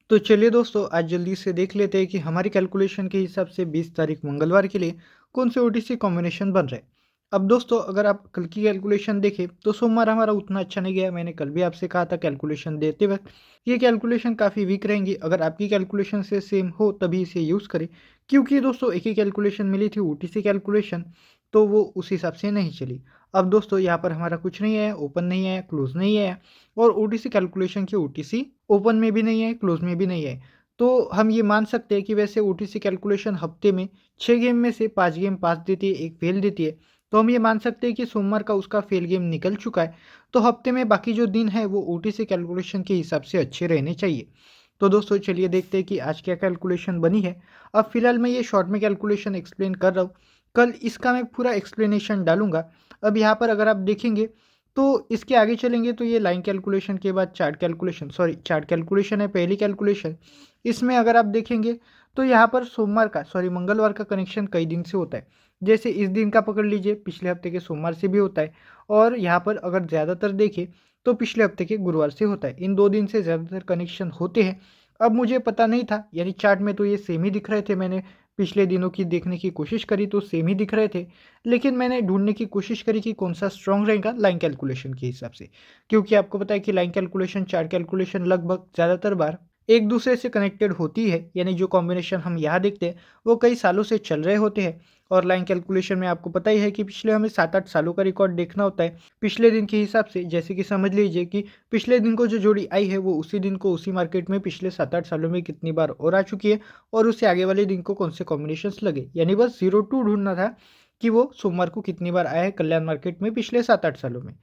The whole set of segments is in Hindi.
तो चलिए दोस्तों, आज जल्दी से देख लेते हैं कि हमारी कैलकुलेशन के हिसाब से 20 तारीख मंगलवार के लिए कौन से ओटीसी कॉम्बिनेशन बन रहे हैं। अब दोस्तों, अगर आप कल की कैलकुलेशन देखें तो सोमवार हमारा उतना अच्छा नहीं गया। मैंने कल भी आपसे कहा था कैलकुलेशन देते वक्त ये कैलकुलेशन काफ़ी वीक रहेंगी। अगर आपकी कैलकुलेशन से सेम हो तभी इसे यूज़ करें, क्योंकि दोस्तों एक ही कैलकुलेशन मिली थी ओटीसी कैलकुलेशन, तो वो उस हिसाब से नहीं चली। अब दोस्तों यहाँ पर हमारा कुछ नहीं है, ओपन नहीं है, क्लोज नहीं है, और ओटीसी कैलकुलेशन की ओटीसी ओपन में भी नहीं है, क्लोज में भी नहीं है। तो हम ये मान सकते हैं कि वैसे ओटीसी कैलकुलेशन हफ्ते में 6 गेम में से 5 गेम पास देती है, 1 फेल देती है। तो हम ये मान सकते हैं कि सोमवार का उसका फेल गेम निकल चुका है। तो हफ्ते में बाकी जो दिन है वो ओटीसी कैलकुलेशन के हिसाब से अच्छे रहने चाहिए। तो दोस्तों चलिए देखते हैं कि आज क्या कैलकुलेशन बनी है। अब फिलहाल मैं ये शॉर्ट में कैलकुलेशन एक्सप्लेन कर रहा हूँ, कल इसका मैं पूरा एक्सप्लेनेशन डालूंगा। अब यहाँ पर अगर आप देखेंगे तो इसके आगे चलेंगे तो ये लाइन कैलकुलेशन के बाद चार्ट कैलकुलेशन है पहली कैलकुलेशन। इसमें अगर आप देखेंगे तो यहाँ पर मंगलवार का कनेक्शन कई दिन से होता है। जैसे इस दिन का पकड़ लीजिए, पिछले हफ्ते के सोमवार से भी होता है, और यहाँ पर अगर ज़्यादातर देखें तो पिछले हफ्ते के गुरुवार से होता है। इन 2 दिन से ज़्यादातर कनेक्शन होते हैं। अब मुझे पता नहीं था, यानी चार्ट में तो ये सेम ही दिख रहे थे। मैंने पिछले दिनों की देखने की कोशिश करी तो सेम ही दिख रहे थे। लेकिन मैंने ढूँढने की कोशिश करी कि कौन-सा स्ट्रॉन्ग रहेगा लाइन कैलकुलेशन के हिसाब से। क्योंकि आपको पता है कि लाइन कैलकुलेशन, चार्ट कैलकुलेशन लगभग ज़्यादातर बार एक दूसरे से कनेक्टेड होती है। यानी जो कॉम्बिनेशन हम यहाँ देखते हैं, वो कई सालों से चल रहे होते हैं। और लाइन कैलकुलेशन में आपको पता ही है कि पिछले हमें 7-8 सालों का रिकॉर्ड देखना होता है, पिछले दिन के हिसाब से। जैसे कि समझ लीजिए कि पिछले दिन को जो जोड़ी आई है, वो उसी दिन को उसी मार्केट में पिछले 7-8 सालों में कितनी बार और आ चुकी है, और उससे आगे वाले दिन को कौन से कॉम्बिनेशंस लगे। यानी बस 0-2 ढूँढना था कि वो सोमवार को कितनी बार आया है कल्याण मार्केट में पिछले 7-8 सालों में।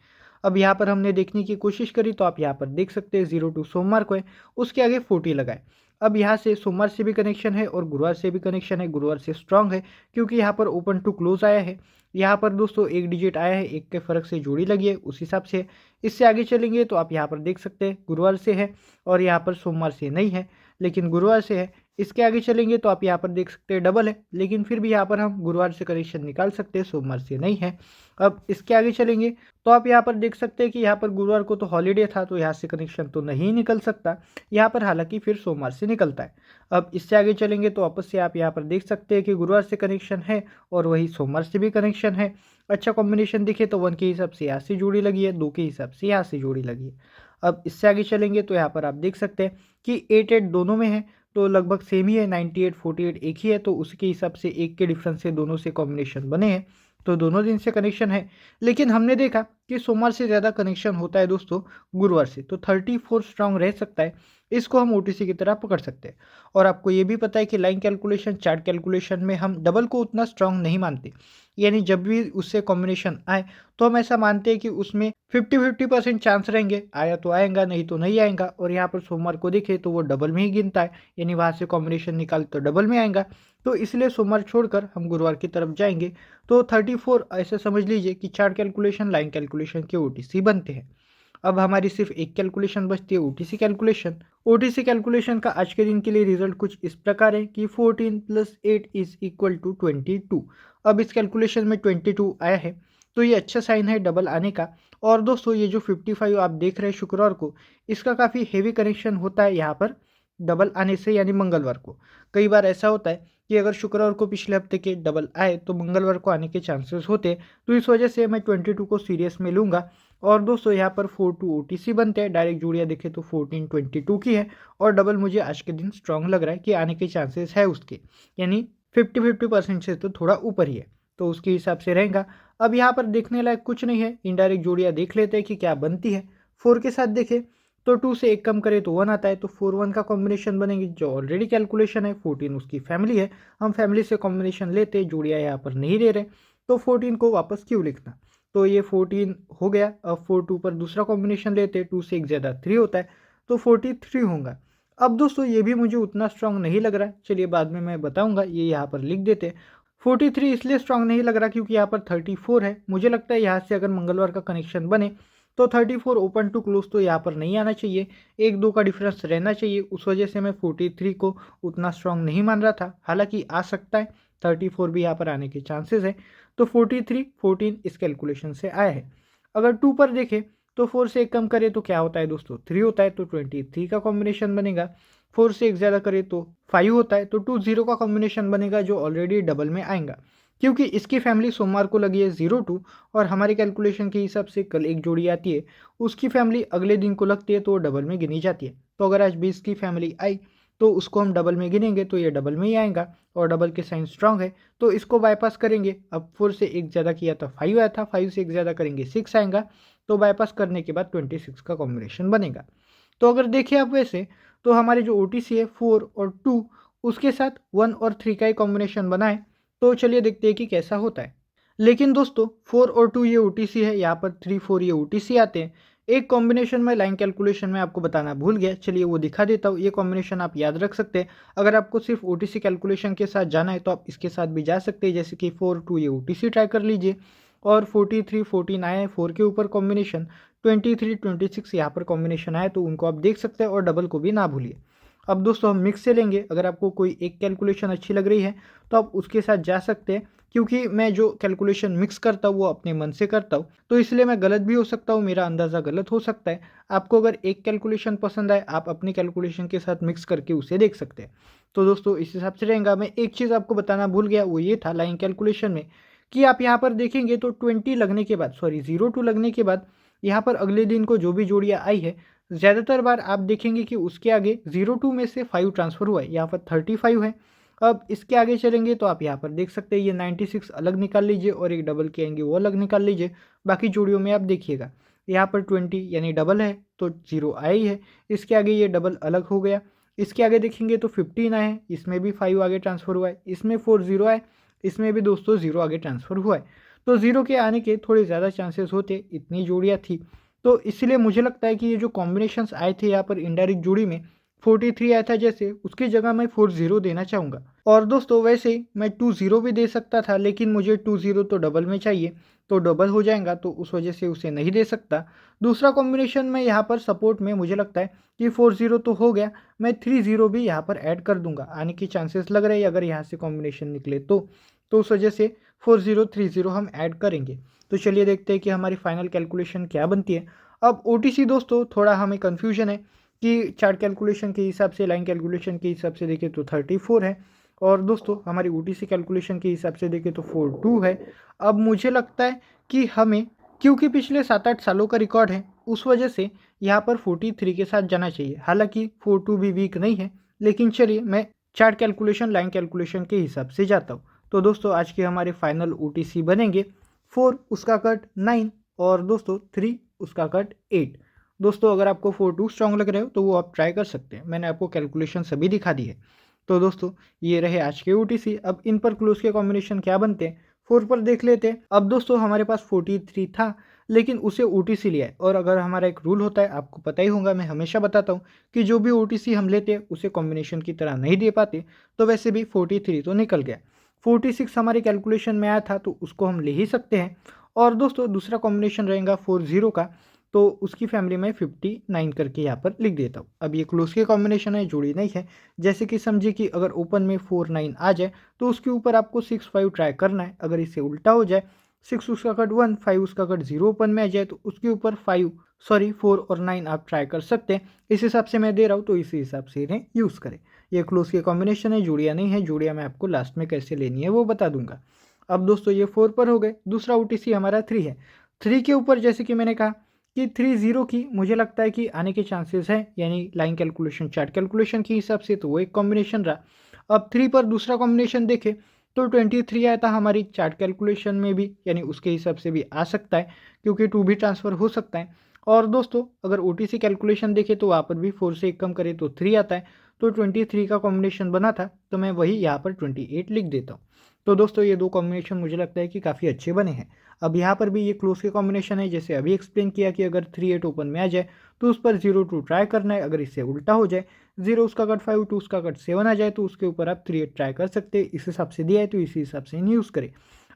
अब यहाँ पर हमने देखने की कोशिश करी तो आप यहाँ पर देख सकते हैं 0-2 सोमवार को है, उसके आगे 40 लगाए। अब यहाँ से सोमवार से भी कनेक्शन है और गुरुवार से भी कनेक्शन है। गुरुवार से स्ट्रांग है क्योंकि यहाँ पर ओपन टू क्लोज आया है। यहाँ पर दोस्तों एक डिजिट आया है, एक के फर्क से जोड़ी लगी है, उस हिसाब से। इससे आगे चलेंगे तो आप यहाँ पर देख सकते हैं गुरुवार से है, और यहाँ पर सोमवार से नहीं है लेकिन गुरुवार से है। इसके आगे चलेंगे तो आप यहाँ पर देख सकते हैं डबल है, लेकिन फिर भी यहाँ पर हम गुरुवार से कनेक्शन निकाल सकते हैं, सोमवार से नहीं है। अब इसके आगे चलेंगे तो आप यहाँ पर देख सकते हैं कि यहाँ पर गुरुवार को तो हॉलीडे था, तो यहाँ से कनेक्शन तो नहीं निकल सकता। यहाँ पर हालांकि फिर सोमवार से निकलता है। अब इससे आगे चलेंगे तो वापस से आप यहाँ पर देख सकते हैं कि गुरुवार से कनेक्शन है और वही सोमवार से भी कनेक्शन है। अच्छा कॉम्बिनेशन दिखे तो 1 के हिसाब से यहाँ से जोड़ी लगी है, 2 के हिसाब से यहाँ से जोड़ी लगी है। अब इससे आगे चलेंगे तो यहाँ पर आप देख सकते हैं कि 8-8 दोनों में है, तो लगभग सेम ही है। 98-48 एक ही है, तो उसके हिसाब से 1 के डिफरेंस से दोनों से कॉम्बिनेशन बने हैं, तो दोनों दिन से कनेक्शन है। लेकिन हमने देखा कि सोमवार से ज़्यादा कनेक्शन होता है दोस्तों गुरुवार से, तो 34 स्ट्रांग रह सकता है। इसको हम ओटीसी की तरह पकड़ सकते हैं। और आपको ये भी पता है कि लाइन कैलकुलेशन, चार्ट कैलकुलेशन में हम डबल को उतना स्ट्रांग नहीं मानते। यानी जब भी उससे कॉम्बिनेशन आए तो हम ऐसा मानते हैं कि उसमें 50-50% चांस रहेंगे, आया तो आएगा, नहीं तो नहीं आएगा। और यहाँ पर सोमवार को देखे तो वो डबल में ही गिनता है, यानी वहाँ से कॉम्बिनेशन निकाल तो डबल में आएगा। तो इसलिए सोमवार छोड़कर हम गुरुवार की तरफ जाएंगे। तो 34 ऐसे समझ लीजिए कि चार्ट कैलकुलेशन, लाइन कैलकुलेशन के ओटीसी बनते हैं। अब हमारी सिर्फ एक कैलकुलेशन बचती है, ओटीसी कैलकुलेशन। ओटीसी कैलकुलेशन का आज के दिन के लिए रिजल्ट कुछ इस प्रकार है कि 14 + 8 = 22। अब इस कैलकुलेशन में 22 आया है, तो ये अच्छा साइन है डबल आने का। और दोस्तों ये जो 55 आप देख रहे हैं शुक्रवार को, इसका काफ़ी हेवी कनेक्शन होता है यहाँ पर डबल आने से, यानी मंगलवार को। कई बार ऐसा होता है कि अगर शुक्रवार को पिछले हफ्ते के डबल आए तो मंगलवार को आने के चांसेस होते हैं। तो इस वजह से मैं 22 को सीरियस में लूँगा। और दोस्तों यहाँ पर 4-2 ओटीसी बनते हैं। डायरेक्ट जोड़ियाँ देखें तो 14-22 की है, और डबल मुझे आज के दिन स्ट्रांग लग रहा है कि आने के चांसेस है उसके, यानी 50-50% से तो थोड़ा ऊपर ही है, तो उसके हिसाब से रहेगा। अब यहाँ पर देखने लायक कुछ नहीं है, इनडायरेक्ट जोड़ियाँ देख लेते हैं कि क्या बनती है। 4 के साथ देखें तो 2 से 1 कम करें तो 1 आता है, तो 4-1 का कॉम्बिनेशन बनेगी, जो ऑलरेडी कैलकुलेशन है। 14 उसकी फैमिली है, हम फैमिली से कॉम्बिनेशन लेते, जोड़ियाँ यहाँ पर नहीं ले रहे, तो 14 को वापस क्यों लिखना। तो ये 14 हो गया। अब 4-2 पर दूसरा कॉम्बिनेशन लेते, 2 से 1 ज़्यादा 3 होता है, तो 43 होगा। अब दोस्तों ये भी मुझे उतना स्ट्रांग नहीं लग रहा है, चलिए बाद में मैं बताऊंगा, ये यहाँ पर लिख देते। 43 इसलिए स्ट्रांग नहीं लग रहा क्योंकि यहाँ पर 34 है। मुझे लगता है यहाँ से अगर मंगलवार का कनेक्शन बने तो 34 ओपन टू क्लोज तो यहाँ पर नहीं आना चाहिए, 1-2 का डिफरेंस रहना चाहिए। उस वजह से मैं 43 को उतना स्ट्रांग नहीं मान रहा था, हालांकि आ सकता है, 34 भी यहाँ पर आने के चांसेस है। तो 43, 14 इस कैलकुलेशन से आया है। अगर 2 पर देखें तो 4 से 1 कम करें तो क्या होता है दोस्तों, 3 होता है, तो 23 का कॉम्बिनेशन बनेगा। 4 से एक ज़्यादा करे तो 5 होता है, तो 2 0 का कॉम्बिनेशन बनेगा जो ऑलरेडी डबल में आएगा। क्योंकि इसकी फैमिली सोमवार को लगी है 0 2 और हमारी कैलकुलेशन के हिसाब से कल एक जोड़ी आती है, उसकी फैमिली अगले दिन को लगती है तो वो डबल में गिनी जाती है। तो अगर आज 20 की फैमिली आई तो उसको हम डबल में गिनेंगे तो ये डबल में ही आएगा और डबल के साइन स्ट्रांग है, तो इसको बाईपास करेंगे। अब 4 से एक ज़्यादा किया था 5 आया था, 5 से एक ज़्यादा करेंगे 6 आएगा, तो बाईपास करने के बाद 26 का कॉम्बिनेशन बनेगा। तो अगर देखिए आप वैसे तो हमारे जो OTC है 4 और 2 उसके साथ 1 और 3 का ही कॉम्बिनेशन बनाए, तो चलिए देखते हैं कि कैसा होता है। लेकिन दोस्तों 4 और 2 ये OTC है, यहाँ पर 3 4 ये OTC आते हैं। एक कॉम्बिनेशन में लाइन कैलकुलेशन में आपको बताना भूल गया, चलिए वो दिखा देता हूँ। ये कॉम्बिनेशन आप याद रख सकते हैं। अगर आपको सिर्फ OTC कैलकुलेशन के साथ जाना है तो आप इसके साथ भी जा सकते हैं, जैसे कि 4 2 ये OTC ट्राई कर लीजिए और 43 14 आए हैं 4 के ऊपर कॉम्बिनेशन, 23 26 यहाँ पर कॉम्बिनेशन आए तो उनको आप देख सकते हैं और डबल को भी ना भूलिए। अब दोस्तों हम मिक्स से लेंगे, अगर आपको कोई एक कैलकुलेशन अच्छी लग रही है तो आप उसके साथ जा सकते हैं, क्योंकि मैं जो कैलकुलेशन मिक्स करता हूँ वो अपने मन से करता हूँ, तो इसलिए मैं गलत भी हो सकता हूँ, मेरा अंदाज़ा गलत हो सकता है। आपको अगर एक कैलकुलेशन पसंद आए आप अपनी कैलकुलेशन के साथ मिक्स करके उसे देख सकते हैं। तो दोस्तों इस हिसाब से रहेगा। मैं एक चीज़ आपको बताना भूल गया, वो ये था लाइन कैलकुलेशन में कि आप यहाँ पर देखेंगे तो 20 लगने के बाद, सॉरी 0 2 लगने के बाद यहाँ पर अगले दिन को जो भी जोड़ियाँ आई है, ज़्यादातर बार आप देखेंगे कि उसके आगे 0 2 में से 5 ट्रांसफ़र हुआ है, यहाँ पर 35 है। अब इसके आगे चलेंगे तो आप यहाँ पर देख सकते हैं ये 96 अलग निकाल लीजिए और एक डबल के आएंगे वो अलग निकाल लीजिए। बाकी जोड़ियों में आप देखिएगा यहाँ पर 20 यानी डबल है तो 0 आया ही है, इसके आगे ये डबल अलग हो गया। इसके आगे देखेंगे तो 15 आए हैं, इसमें भी 5 आगे ट्रांसफ़र हुआ है, इसमें 4 0 आए, इसमें भी दोस्तों 0 आगे ट्रांसफ़र हुआ है। तो 0 के आने के थोड़े ज़्यादा चांसेस होते, इतनी जोड़ियाँ थी। तो इसलिए मुझे लगता है कि ये जो कॉम्बिनेशंस आए थे यहाँ पर इनडायरेक्ट जोड़ी में 43 आया था जैसे, उसकी जगह मैं 4 0 देना चाहूँगा। और दोस्तों वैसे मैं 2 0 भी दे सकता था, लेकिन मुझे 2 0 तो डबल में चाहिए, तो डबल हो जाएगा तो उस वजह से उसे नहीं दे सकता। दूसरा कॉम्बिनेशन में यहाँ पर सपोर्ट में मुझे लगता है कि 4 0 तो हो गया, मैं 3 0 भी यहाँ पर ऐड कर दूंगा, आने के चांसेस लग रहे हैं अगर यहाँ से कॉम्बिनेशन निकले तो उस वजह से 4 0 3 0 हम ऐड करेंगे। तो चलिए देखते हैं कि हमारी फाइनल कैलकुलेशन क्या बनती है। अब OTC दोस्तों थोड़ा हमें कन्फ्यूजन है कि चार्ट कैलकुलेशन के हिसाब से, लाइन कैलकुलेशन के हिसाब से देखें तो 34 है और दोस्तों हमारी OTC कैलकुलेशन के हिसाब से देखें तो 42 है। अब मुझे लगता है कि हमें, क्योंकि पिछले 7-8 सालों का रिकॉर्ड है, उस वजह से यहाँ पर 43 के साथ जाना चाहिए। हालांकि 42 भी वीक नहीं है, लेकिन चलिए मैं चार्ट कैलकुलेशन, लाइन कैलकुलेशन के हिसाब से जाता हूँ। तो दोस्तों आज के हमारे फाइनल OTC बनेंगे 4 उसका कट 9 और दोस्तों 3 उसका कट 8। दोस्तों अगर आपको 4 2 स्ट्रॉन्ग लग रहे हो तो वो आप ट्राई कर सकते हैं, मैंने आपको कैलकुलेशन सभी दिखा दी है। तो दोस्तों ये रहे आज के OTC। अब इन पर क्लोज के कॉम्बिनेशन क्या बनते हैं 4 पर देख लेते हैं। अब दोस्तों हमारे पास 43 था लेकिन उसे OTC लिया है, और अगर हमारा एक रूल होता है, आपको पता ही होगा, मैं हमेशा बताता हूँ कि जो भी OTC हम लेते हैं उसे कॉम्बिनेशन की तरह नहीं दे पाते। तो वैसे भी 43 तो निकल गया, 46 हमारी कैलकुलेशन में आया था तो उसको हम ले ही सकते हैं। और दोस्तों दूसरा कॉम्बिनेशन रहेगा 4 0 का, तो उसकी फैमिली में 59 करके यहाँ पर लिख देता हूँ। अब ये क्लोज के कॉम्बिनेशन है, जोड़ी नहीं है। जैसे कि समझिए कि अगर ओपन में 4 9 आ जाए तो उसके ऊपर आपको 6 5 ट्राई करना है। अगर इसे उल्टा हो जाए, 6 उसका कट 1 5 उसका कट 0 ओपन में आ जाए तो उसके ऊपर 4 और 9 आप ट्राई कर सकते हैं। इस हिसाब से मैं दे रहा हूँ तो इसी हिसाब से इन्हें यूज़ करें। ये क्लोज के कॉम्बिनेशन है, जोड़ियाँ नहीं है। जोड़ियाँ मैं आपको लास्ट में कैसे लेनी है वो बता दूंगा। अब दोस्तों ये 4 पर हो गए। दूसरा OTC हमारा 3 है। 3 के ऊपर जैसे कि मैंने कहा कि 3 0 की मुझे लगता है कि आने के चांसेस हैं, यानी लाइन कैलकुलेशन, चार्ट कैलकुलेशन के हिसाब से तो वो एक कॉम्बिनेशन रहा। अब 3 पर दूसरा कॉम्बिनेशन देखें तो 23 आया था हमारी चार्ट कैलकुलेशन में भी, यानी उसके हिसाब से भी आ सकता है क्योंकि 2 भी ट्रांसफ़र हो सकता है। और दोस्तों अगर OTC कैलकुलेशन देखें तो वहाँ पर भी 4 से एक कम करें तो 3 आता है, तो 23 का कॉम्बिनेशन बना था तो मैं वही यहाँ पर 28 लिख देता हूँ। तो दोस्तों ये दो कॉम्बिनेशन मुझे लगता है कि काफ़ी अच्छे बने हैं। अब यहाँ पर भी ये क्लोज के कॉम्बिनेशन है, जैसे अभी एक्सप्लेन किया कि अगर 3 8 ओपन में आ जाए तो उस पर 0 2 ट्राई करना है। अगर इससे उल्टा हो जाए, 0 उसका कट 5 2 उसका कट 7 आ जाए तो उसके ऊपर आप 3 8 ट्राई कर सकते हैं। इस हिसाब से दिया है तो इसी हिसाब से यूज़ करें।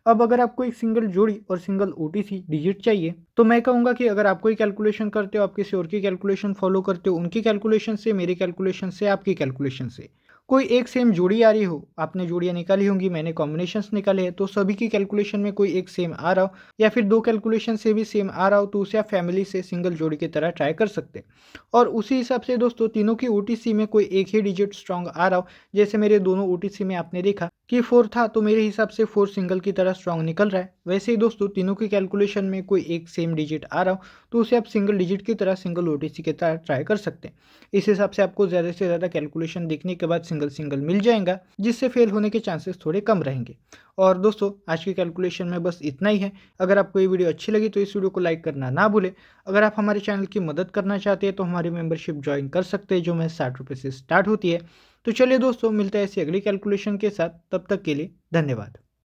अब अगर आपको एक सिंगल जोड़ी और सिंगल OTC डिजिट चाहिए तो मैं कहूँगा कि अगर आप कोई कैलकुलेशन करते हो, आप किसी और की कैलकुलेशन फॉलो करते हो, उनकी कैलकुलेशन से, मेरी कैलकुलेशन से, आपकी कैलकुलेशन से कोई एक सेम जोड़ी आ रही हो, आपने जोड़ियाँ निकाली होंगी, मैंने कॉम्बिनेशंस निकाले हैं, तो सभी की कैलकुलेशन में कोई एक सेम आ रहा हो या फिर 2 कैलकुलेशन से भी सेम आ रहा हो, तो उसे आप फैमिली से सिंगल जोड़ी की तरह ट्राई कर सकते हैं। और उसी हिसाब से दोस्तों तीनों की ओटीसी में कोई एक ही डिजिट स्ट्रॉन्ग आ रहा हो, जैसे मेरे दोनों ओटीसी में आपने देखा कि 4 था, तो मेरे हिसाब से 4 सिंगल की तरह स्ट्रॉन्ग निकल रहा है। वैसे ही दोस्तों तीनों की कैलकुलेशन में कोई एक सेम डिजिट आ रहा हो, तो उसे आप सिंगल डिजिट की तरह सिंगल ओटीसी की तरह ट्राई कर सकते हैं। इस हिसाब से आपको ज़्यादा से ज़्यादा कैलकुलेशन देखने के बाद सिंगल सिंगल मिल जाएगा, जिससे फेल होने के चांसेस थोड़े कम रहेंगे। और दोस्तों आज की कैलकुलेशन में बस इतना ही है। अगर आपको ये वीडियो अच्छी लगी तो इस वीडियो को लाइक करना ना भूलें। अगर आप हमारे चैनल की मदद करना चाहते हैं तो हमारी मेंबरशिप ज्वाइन कर सकते हैं, जो में 60 रुपये से स्टार्ट होती है। तो चलिए दोस्तों, मिलते हैं ऐसी अगली कैलकुलेशन के साथ, तब तक के लिए धन्यवाद।